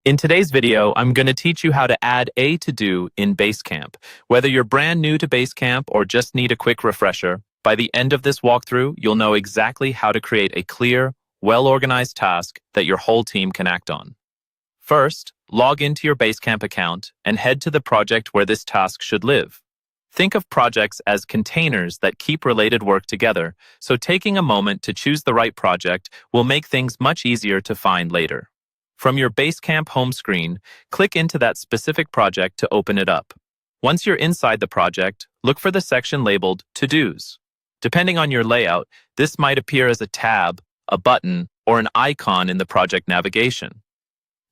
In today's video, I'm going to teach you how to add a to-do in Basecamp. Whether you're brand new to Basecamp or just need a quick refresher, by the end of this walkthrough, you'll know exactly how to create a clear, well-organized task that your whole team can act on. First, log into your Basecamp account and head to the project where this task should live. Think of projects as containers that keep related work together, so taking a moment to choose the right project will make things much easier to find later. From your Basecamp home screen, click into that specific project to open it up. Once you're inside the project, look for the section labeled To-Dos. Depending on your layout, this might appear as a tab, a button, or an icon in the project navigation.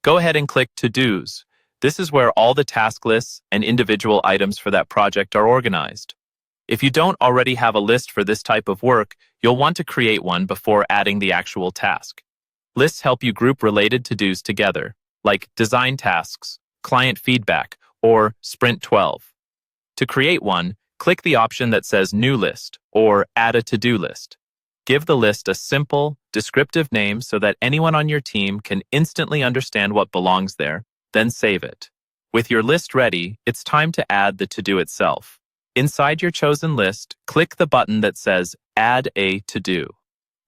Go ahead and click To-Dos. This is where all the task lists and individual items for that project are organized. If you don't already have a list for this type of work, you'll want to create one before adding the actual task. Lists help you group related to-dos together, like design tasks, client feedback, or Sprint 12. To create one, click the option that says New List or Add a To-Do List. Give the list a simple, descriptive name so that anyone on your team can instantly understand what belongs there, then save it. With your list ready, it's time to add the to-do itself. Inside your chosen list, click the button that says Add a To-Do.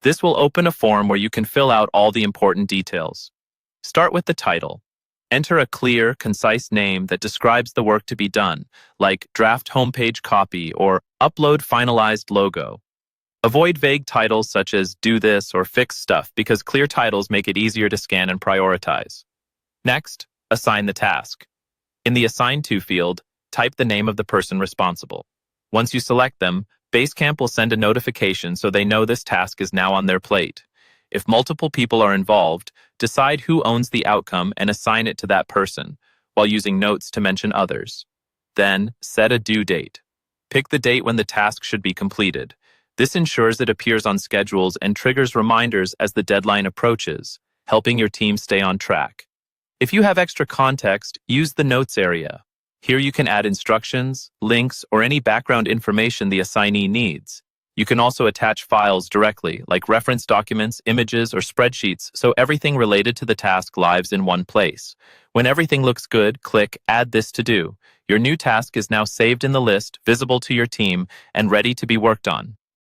This will open a form where you can fill out all the important details. Start with the title. Enter a clear, concise name that describes the work to be done, like draft homepage copy or upload finalized logo. Avoid vague titles such as do this or fix stuff because clear titles make it easier to scan and prioritize. Next, assign the task. In the Assign To field, type the name of the person responsible. Once you select them, Basecamp will send a notification so they know this task is now on their plate. If multiple people are involved, decide who owns the outcome and assign it to that person, while using notes to mention others. Then, set a due date. Pick the date when the task should be completed. This ensures it appears on schedules and triggers reminders as the deadline approaches, helping your team stay on track. If you have extra context, use the Notes area. Here you can add instructions, links, or any background information the assignee needs. You can also attach files directly, like reference documents, images, or spreadsheets, so everything related to the task lives in one place. When everything looks good, click Add This To Do. Your new task is now saved in the list, visible to your team, and ready to be worked on.